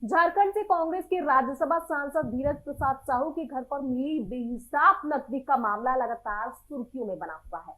झारखंड से कांग्रेस के राज्यसभा सांसद धीरज प्रसाद साहू के घर पर मिली बेहिसाब नकदी का मामला लगातार सुर्खियों में बना हुआ है।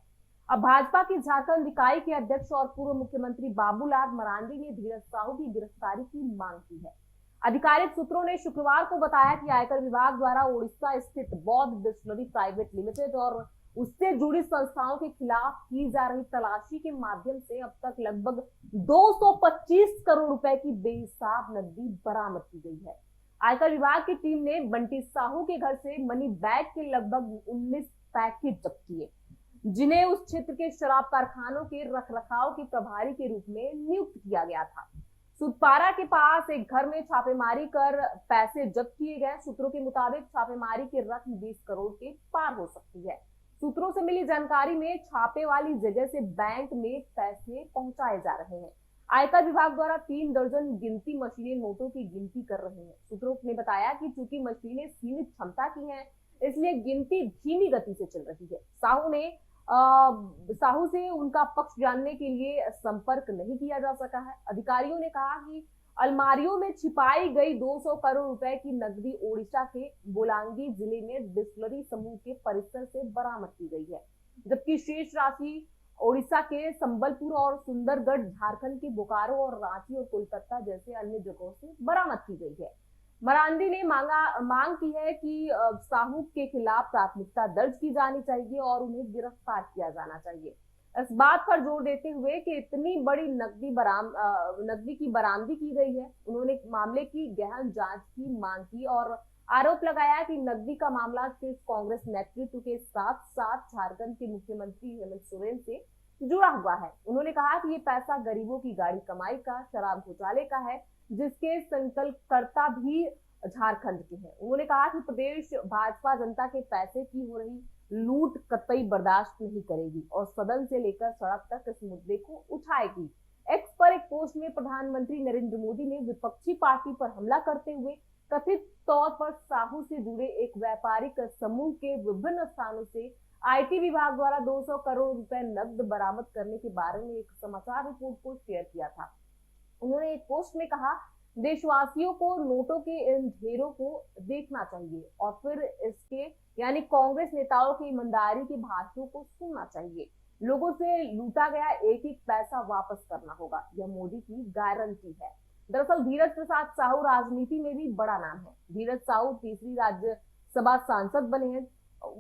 अब भाजपा की झारखंड इकाई के अध्यक्ष और पूर्व मुख्यमंत्री बाबूलाल मरांडी ने धीरज साहू की गिरफ्तारी की मांग की है। आधिकारिक सूत्रों ने शुक्रवार को बताया कि आयकर विभाग द्वारा ओडिशा स्थित बौद्ध डिस्टिलरी प्राइवेट लिमिटेड और उससे जुड़ी संस्थाओं के खिलाफ की जा रही तलाशी के माध्यम से अब तक लगभग 225 करोड़ रुपए की बेहिसाब नकदी बरामद की गई है। आयकर विभाग की टीम ने बंटी साहू के घर से मनी बैग के लगभग 19 पैकेट जब्त किए, जिन्हें उस क्षेत्र के शराब कारखानों के रखरखाव के प्रभारी के रूप में नियुक्त किया गया था। सुतपारा के पास एक घर में छापेमारी कर पैसे जब्त किए गए। सूत्रों के मुताबिक छापेमारी की रकम 20 करोड़ के पार हो सकती है। सूत्रों से मिली जानकारी में छापे वाली जगह से बैंक में पैसे पहुंचाए जा रहे हैं। आयकर विभाग द्वारा 3 दर्जन गिनती मशीनें नोटों की गिनती कर रही हैं। सूत्रों ने बताया कि चूंकि मशीनें सीमित क्षमता की हैं, इसलिए गिनती धीमी गति से चल रही है। साहू से उनका पक्ष जानने के लिए संपर्क नहीं किया जा सका है। अधिकारियों ने कहा कि अलमारियों में छिपाई गई 200 करोड़ रुपए की नकदी ओडिशा के बोलांगी जिले में डिस्टिलरी समूह के परिसर से बरामद की गई है, जबकि शेष राशि ओडिशा के संबलपुर और सुंदरगढ़, झारखंड के बोकारो और रांची और कोलकाता जैसे अन्य जगहों से बरामद की गई है। मरांडी ने मांग की है कि साहू के खिलाफ प्राथमिकता दर्ज की जानी चाहिए और उन्हें गिरफ्तार किया जाना चाहिए। इस बात पर जोर देते हुए कि इतनी बड़ी नकदी की बरामदी की गई है, उन्होंने मामले की गहन जांच की मांग की और आरोप लगाया कि नकदी का मामला सिर्फ कांग्रेस नेतृत्व के साथ साथ झारखंड के मुख्यमंत्री हेमंत सोरेन से जुड़ा हुआ है। उन्होंने कहा कि ये पैसा गरीबों की गाड़ी कमाई का, शराब घोटाले का है, जिसके संकल्पकर्ता भी झारखंड के हैं। उन्होंने कहा कि प्रदेश भाजपा जनता के पैसे की हो रही लूट कतई बर्दाश्त नहीं करेगी और सदन से लेकर सड़क तक इस मुद्दे को उठाएगी। एक्स पर एक पोस्ट में प्रधानमंत्री नरेंद्र मोदी ने विपक्षी पार्टी पर हमला करते हुए कथित तौर पर साहू से जुड़े एक व्यापारिक समूह के विभिन्न स्थानों से आईटी विभाग द्वारा 200 करोड़ रुपए नकद बरामद करने के बारे में एक समाचार रिपोर्ट को शेयर किया था। उन्होंने एक पोस्ट में कहा, देशवासियों को नोटों के इन ढेरों को देखना चाहिए और फिर इसके यानी कांग्रेस नेताओं की ईमानदारी के भाषणों को सुनना चाहिए। लोगों से लूटा गया एक एक पैसा वापस करना होगा, यह मोदी की गारंटी है। दरअसल धीरज प्रसाद साहू राजनीति में भी बड़ा नाम है। धीरज साहू तीसरी राज्यसभा सांसद बने हैं।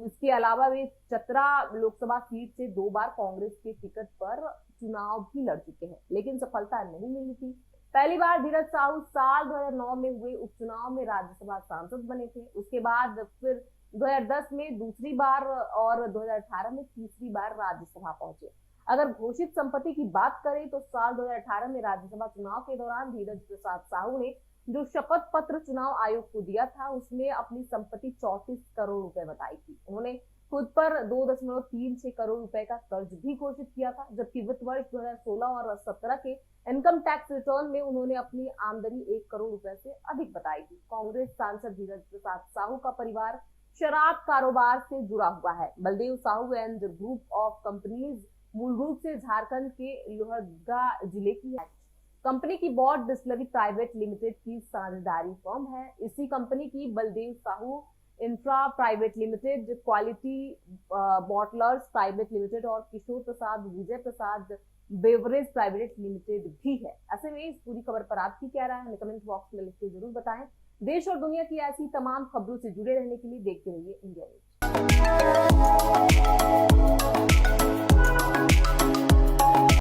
इसके अलावा वे चतरा लोकसभा सीट से 2 बार कांग्रेस के टिकट पर चुनाव भी लड़ चुके हैं, लेकिन सफलता नहीं मिली थी। पहली बार धीरज साहू साल 2009 में हुए उपचुनाव में राज्यसभा सांसद बने थे। उसके बाद फिर 2010 में दूसरी बार और 2018 में तीसरी बार राज्यसभा पहुंचे। अगर घोषित संपत्ति की बात करें तो साल 2018 में राज्यसभा चुनाव के दौरान धीरज प्रसाद साहू ने जो शपथ पत्र चुनाव आयोग को दिया था, उसमें अपनी संपत्ति 34 करोड़ रुपए बताई थी। उन्होंने खुद पर 2.36 करोड़ रुपए का कर्ज भी घोषित किया था, जबकि वित्त वर्ष 2016 और 17 के इनकम टैक्स रिटर्न में उन्होंने अपनी आमदनी 1 करोड़ रुपए से अधिक बताई थी। कांग्रेस सांसद धीरज प्रसाद साहू का परिवार शराब कारोबार से जुड़ा हुआ है। Baldev Sahu and group of companies मूल रूप से झारखंड के लोहरदगा जिले की है। कंपनी की बौद्ध डिस्टिलरी प्राइवेट लिमिटेड की साझेदारी फर्म है। इसी कंपनी की Baldev Sahu infra private limited, quality bottlers private limited और किशोर प्रसाद विजय प्रसाद बेवरेज प्राइवेट लिमिटेड भी है। ऐसे में इस पूरी खबर पर आपकी क्या राय है, हमें कमेंट बॉक्स में लिख के जरूर बताएं। देश और दुनिया की ऐसी तमाम खबरों से जुड़े रहने के लिए देखते रहिए इंडिया न्यूज।